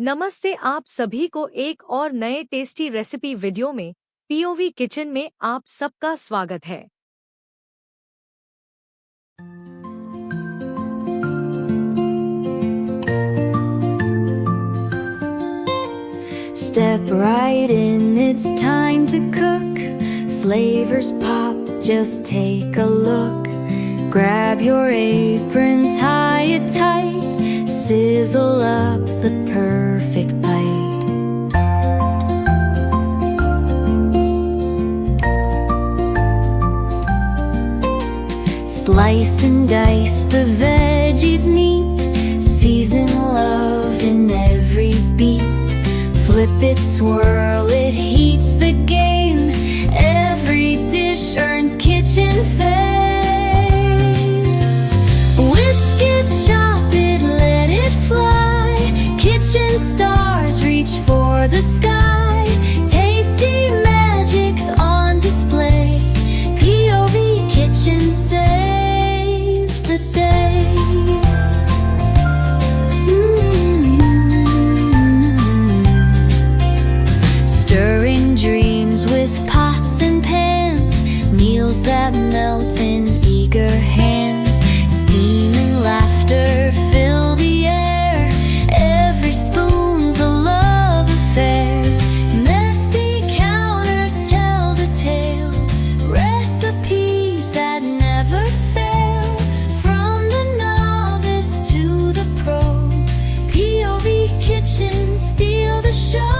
नमस्ते, आप सभी को एक और नए टेस्टी रेसिपी वीडियो में पीओवी किचन में आप सबका स्वागत है। Step right in, it's time to cook. Flavors pop, just take a look. Grab your apron, tie it tight. Sizzle up the perfect bite. Slice and dice the veggies neat. Season love in every beat. Flip it, swirl it, heats the game. Every dish earns kitchen fame. Whisk it, chop it, let it fly. Kitchen stars reach for the sky. Tasty magics on display. POV Kitchen saves the day. That melt in eager hands. Steam and laughter fill the air. Every spoon's a love affair. Messy counters tell the tale. Recipes that never fail. From the novice to the pro, POV Kitchen steal the show.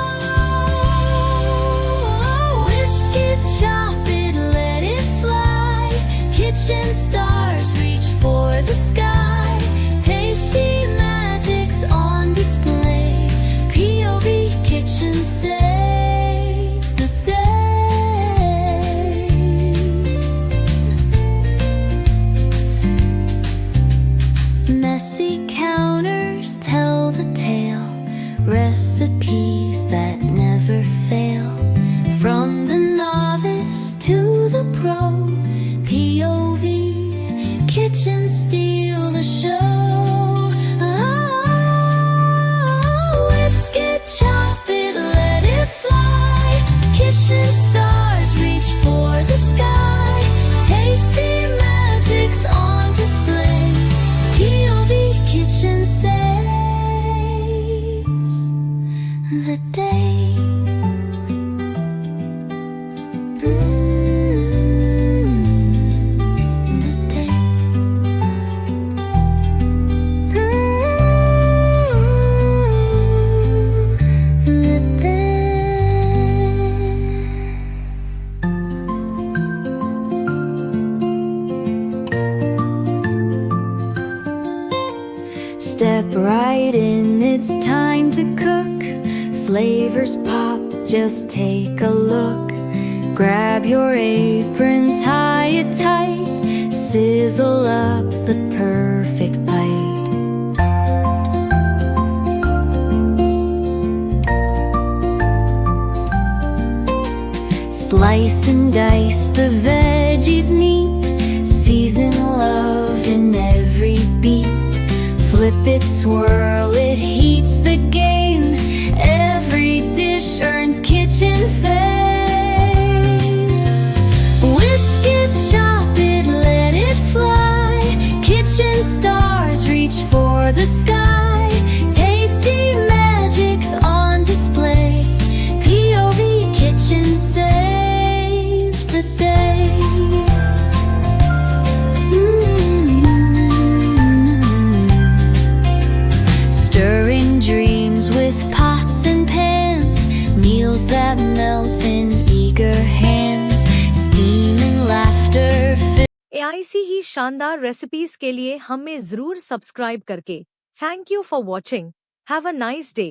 Whisk it, chop it, let it fly. Kitchen stars reach for the sky. Tasty magics on display. POV Kitchen saves the day. Messy counters tell the tale. Recipes that never fail. From the novice to the pro, POV Kitchen steal the show. Oh, whisk it, chop it, let it fly. Kitchen stars reach for the sky. Tasty magics on display. POV Kitchen saves the day. Step right in, it's time to cook. Flavors pop, just take a look. Grab your apron, tie it tight. Sizzle up the perfect bite. Slice and dice the veggies neat. Season love in every beat. Flip it, swirl it, heats the game. Every dish earns kitchen fame. Whisk it, chop it, let it fly. Kitchen stars reach for the sky. Tasty magics on display. POV Kitchen saves the day. That melt in eager hands. Steam and laughter. ऐसी ही शानदार recipes के लिए हमें जरूर subscribe करके। Thank you for watching. Have a nice day.